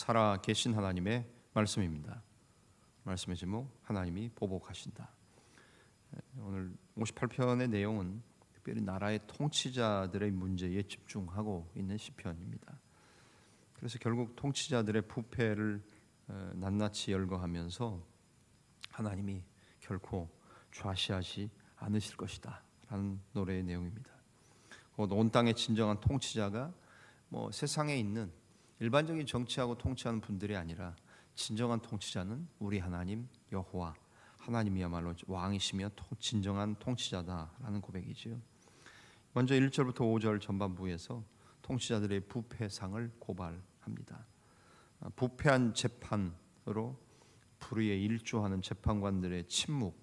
살아 계신 하나님의 말씀입니다. 말씀의 제목, 하나님이 보복하신다. 오늘 58편의 내용은 특별히 나라의 통치자들의 문제에 집중하고 있는 시편입니다. 그래서 결국 통치자들의 부패를 낱낱이 열거하면서 하나님이 결코 좌시하지 않으실 것이다 라는 노래의 내용입니다. 온 땅의 진정한 통치자가 세상에 있는 일반적인 정치하고 통치하는 분들이 아니라 진정한 통치자는 우리 하나님 여호와 하나님이야말로 왕이시며 진정한 통치자다라는 고백이지요. 먼저 1절부터 5절 전반부에서 통치자들의 부패상을 고발합니다. 부패한 재판으로 불의에 일조하는 재판관들의 침묵,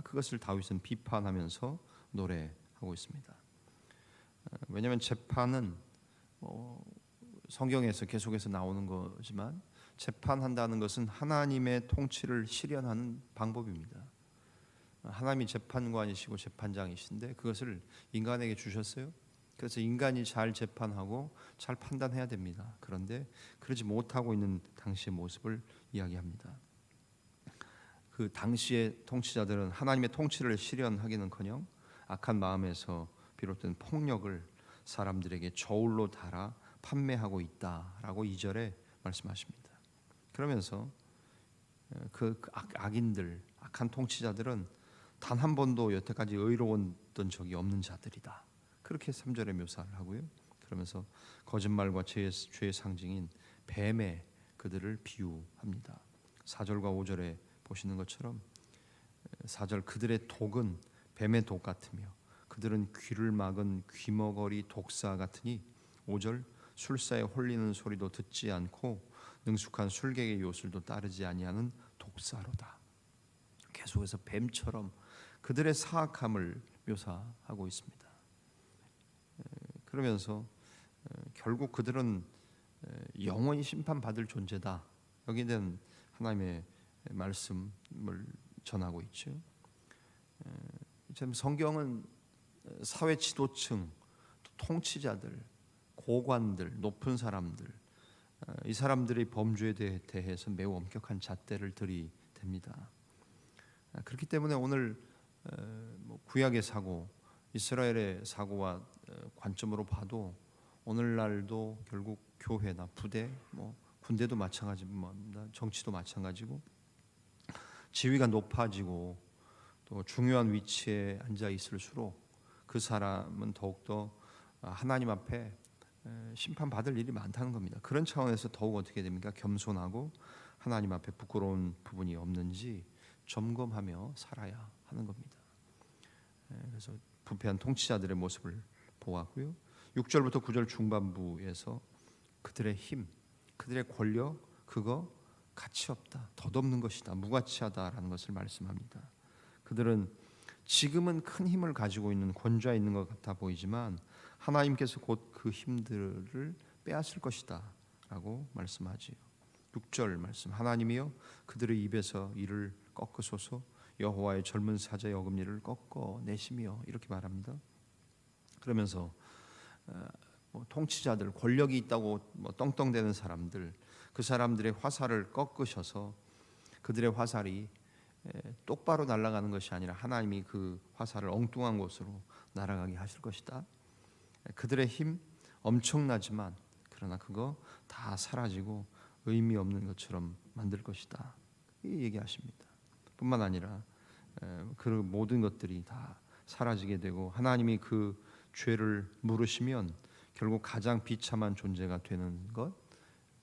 그것을 다윗은 비판하면서 노래하고 있습니다. 왜냐하면 재판은 성경에서 계속해서 나오는 거지만 재판한다는 것은 하나님의 통치를 실현하는 방법입니다. 하나님이 재판관이시고 재판장이신데 그것을 인간에게 주셨어요. 그래서 인간이 잘 재판하고 잘 판단해야 됩니다. 그런데 그러지 못하고 있는 당시의 모습을 이야기합니다. 그 당시의 통치자들은 하나님의 통치를 실현하기는커녕 악한 마음에서 비롯된 폭력을 사람들에게 저울로 달아 판매하고 있다라고 2절에 말씀하십니다. 그러면서 그 악인들, 악한 통치자들은 단 한 번도 여태까지 의로웠던 적이 없는 자들이다. 그렇게 3절에 묘사를 하고요. 그러면서 거짓말과 죄의 상징인 뱀에 그들을 비유합니다. 4절과 5절에 보시는 것처럼 4절 그들의 독은 뱀의 독 같으며 그들은 귀를 막은 귀머거리 독사 같으니 5절 술사에 홀리는 소리도 듣지 않고 능숙한 술객의 요술도 따르지 아니하는 독사로다. 계속해서 뱀처럼 그들의 사악함을 묘사하고 있습니다. 그러면서 결국 그들은 영원히 심판받을 존재다. 여기에 대한 하나님의 말씀을 전하고 있죠. 성경은 사회 지도층, 통치자들, 고관들, 높은 사람들, 이 사람들의 범죄에 대해서 매우 엄격한 잣대를 들이댑니다. 그렇기 때문에 오늘 구약의 사고, 이스라엘의 사고와 관점으로 봐도 오늘날도 결국 교회나 부대, 군대도 마찬가지입니다. 정치도 마찬가지고 지위가 높아지고 또 중요한 위치에 앉아 있을수록 그 사람은 더욱더 하나님 앞에 심판받을 일이 많다는 겁니다. 그런 차원에서 더욱 어떻게 됩니까? 겸손하고 하나님 앞에 부끄러운 부분이 없는지 점검하며 살아야 하는 겁니다. 그래서 부패한 통치자들의 모습을 보았고요. 6절부터 9절 중반부에서 그들의 힘, 그들의 권력, 그거 가치 없다, 덧없는 것이다, 무가치하다라는 것을 말씀합니다. 그들은 지금은 큰 힘을 가지고 있는 권좌에 있는 것 같아 보이지만 하나님께서 곧 그 힘들을 빼앗을 것이다 라고 말씀하지요. 6절 말씀, 하나님이여 그들의 입에서 이를 꺾으소서, 여호와의 젊은 사자의 어금니를 꺾어내시며, 이렇게 말합니다. 그러면서 통치자들, 권력이 있다고 떵떵대는 사람들, 그 사람들의 화살을 꺾으셔서 그들의 화살이 똑바로 날아가는 것이 아니라 하나님이 그 화살을 엉뚱한 곳으로 날아가게 하실 것이다. 그들의 힘 엄청나지만 그러나 그거 다 사라지고 의미 없는 것처럼 만들 것이다, 이 얘기하십니다. 뿐만 아니라 그 모든 것들이 다 사라지게 되고 하나님이 그 죄를 물으시면 결국 가장 비참한 존재가 되는 것,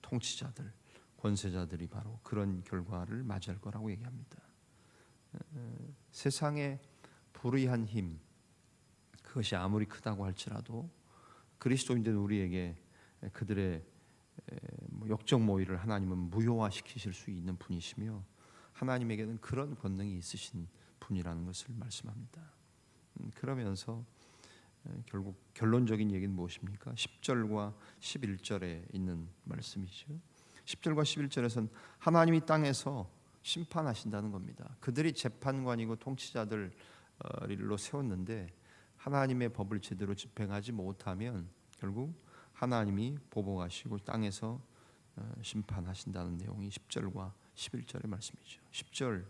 통치자들, 권세자들이 바로 그런 결과를 맞이할 거라고 얘기합니다. 세상의 불의한 힘, 그것이 아무리 크다고 할지라도 그리스도인된 우리에게 그들의 역적 모의를 하나님은 무효화시키실 수 있는 분이시며 하나님에게는 그런 권능이 있으신 분이라는 것을 말씀합니다. 그러면서 결국 결론적인 얘기는 무엇입니까? 10절과 11절에 있는 말씀이죠. 10절과 11절에서는 하나님이 땅에서 심판하신다는 겁니다. 그들이 재판관이고 통치자들로 세웠는데 하나님의 법을 제대로 집행하지 못하면 결국 하나님이 보복하시고 땅에서 심판하신다는 내용이 10절과 11절의 말씀이죠. 10절,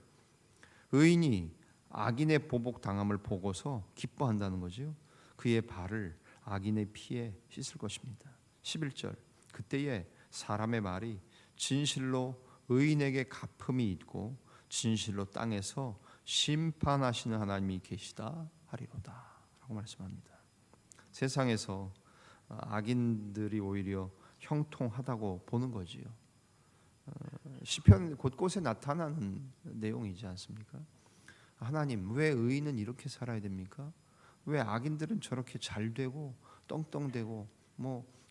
의인이 악인의 보복 당함을 보고서 기뻐한다는 거죠. 그의 발을 악인의 피에 씻을 것입니다. 11절, 그때에 사람의 말이 진실로 의인에게 갚음이 있고 진실로 땅에서 심판하시는 하나님이 계시다 하리로다 라고 말씀합니다. 세상에서 악인들이 오히려 형통하다고 보는 거지요. 시편 곳곳에 나타나는 내용이지 않습니까? 하나님, 왜 의인은 이렇게 살아야 됩니까? 왜 악인들은 저렇게 잘 되고 떵떵대고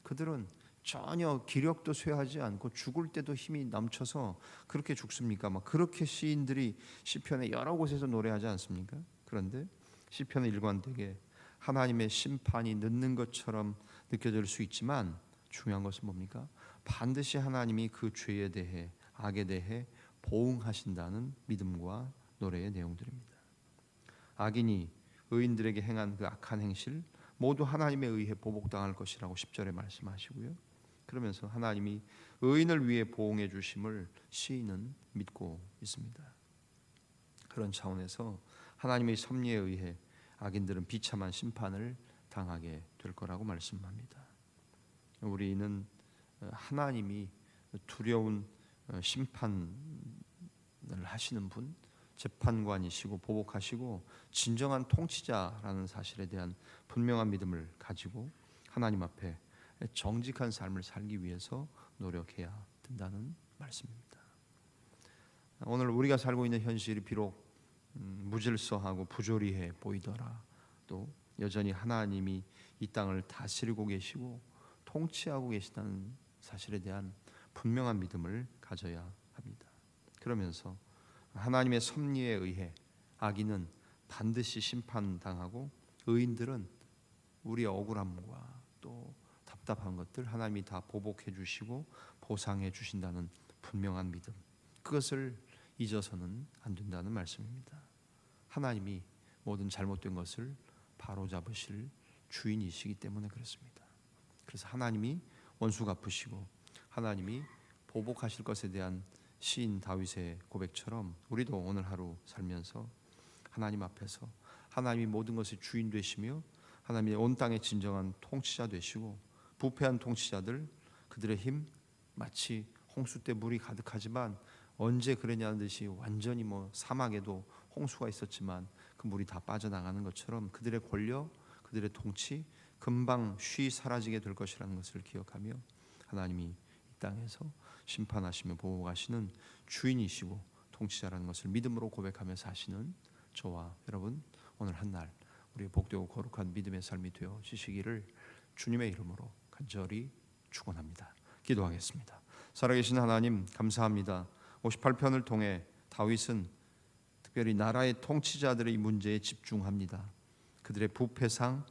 그들은 전혀 기력도 쇠하지 않고 죽을 때도 힘이 넘쳐서 그렇게 죽습니까? 그렇게 시인들이 시편의 여러 곳에서 노래하지 않습니까? 그런데 시편은 일관되게 하나님의 심판이 늦는 것처럼 느껴질 수 있지만 중요한 것은 뭡니까? 반드시 하나님이 그 죄에 대해 악에 대해 보응하신다는 믿음과 노래의 내용들입니다. 악인이 의인들에게 행한 그 악한 행실 모두 하나님에 의해 보복당할 것이라고 10절에 말씀하시고요. 그러면서 하나님이 의인을 위해 보응해 주심을 시인은 믿고 있습니다. 그런 차원에서 하나님의 섭리에 의해 악인들은 비참한 심판을 당하게 될 거라고 말씀합니다. 우리는 하나님이 두려운 심판을 하시는 분, 재판관이시고 보복하시고 진정한 통치자라는 사실에 대한 분명한 믿음을 가지고 하나님 앞에 정직한 삶을 살기 위해서 노력해야 된다는 말씀입니다. 오늘 우리가 살고 있는 현실이 비록 무질서하고 부조리해 보이더라도 여전히 하나님이 이 땅을 다스리고 계시고 통치하고 계시다는 사실에 대한 분명한 믿음을 가져야 합니다. 그러면서 하나님의 섭리에 의해 악인은 반드시 심판당하고 의인들은 우리의 억울함과 또 답답한 것들 하나님이 다 보복해 주시고 보상해 주신다는 분명한 믿음, 그것을 잊어서는 안 된다는 말씀입니다. 하나님이 모든 잘못된 것을 바로잡으실 주인이시기 때문에 그렇습니다. 그래서 하나님이 원수 갚으시고 하나님이 보복하실 것에 대한 시인 다윗의 고백처럼 우리도 오늘 하루 살면서 하나님 앞에서 하나님이 모든 것의 주인 되시며 하나님이 온 땅의 진정한 통치자 되시고 부패한 통치자들 그들의 힘 마치 홍수 때 물이 가득하지만 언제 그러냐는 듯이 완전히 사막에도 홍수가 있었지만 그 물이 다 빠져나가는 것처럼 그들의 권력, 그들의 통치 금방 쉬 사라지게 될 것이라는 것을 기억하며 하나님이 이 땅에서 심판하시며 보호하시는 주인이시고 통치자라는 것을 믿음으로 고백하며 사시는 저와 여러분 오늘 한날 우리의 복되고 거룩한 믿음의 삶이 되어지시기를 주님의 이름으로 간절히 축원합니다. 기도하겠습니다. 살아계신 하나님 감사합니다. 58편을 통해 다윗은 특별히 나라의 통치자들의 문제에 집중합니다. 그들의 부패상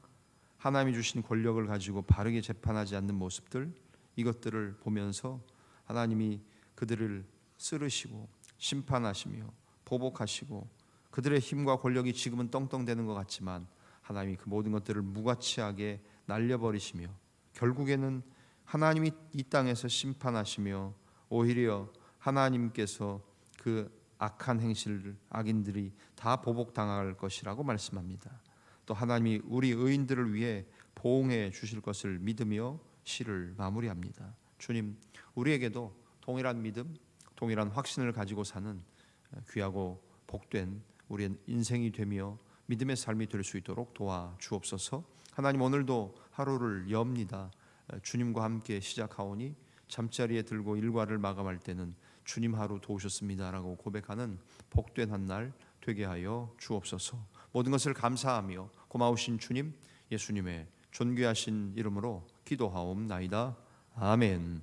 하나님이 주신 권력을 가지고 바르게 재판하지 않는 모습들 이것들을 보면서 하나님이 그들을 쓰르시고 심판하시며 보복하시고 그들의 힘과 권력이 지금은 떵떵대는 것 같지만 하나님이 그 모든 것들을 무가치하게 날려버리시며 결국에는 하나님이 이 땅에서 심판하시며 오히려 하나님께서 그 악한 행실을 악인들이 다 보복당할 것이라고 말씀합니다. 또 하나님이 우리 의인들을 위해 보응해 주실 것을 믿으며 시를 마무리합니다. 주님, 우리에게도 동일한 믿음, 동일한 확신을 가지고 사는 귀하고 복된 우리의 인생이 되며 믿음의 삶이 될 수 있도록 도와주옵소서. 하나님 오늘도 하루를 엽니다. 주님과 함께 시작하오니 잠자리에 들고 일과를 마감할 때는 주님 하루 도우셨습니다라고 고백하는 복된 한 날 되게 하여 주옵소서. 모든 것을 감사하며 고마우신 주님 예수님의 존귀하신 이름으로 기도하옵나이다. 아멘.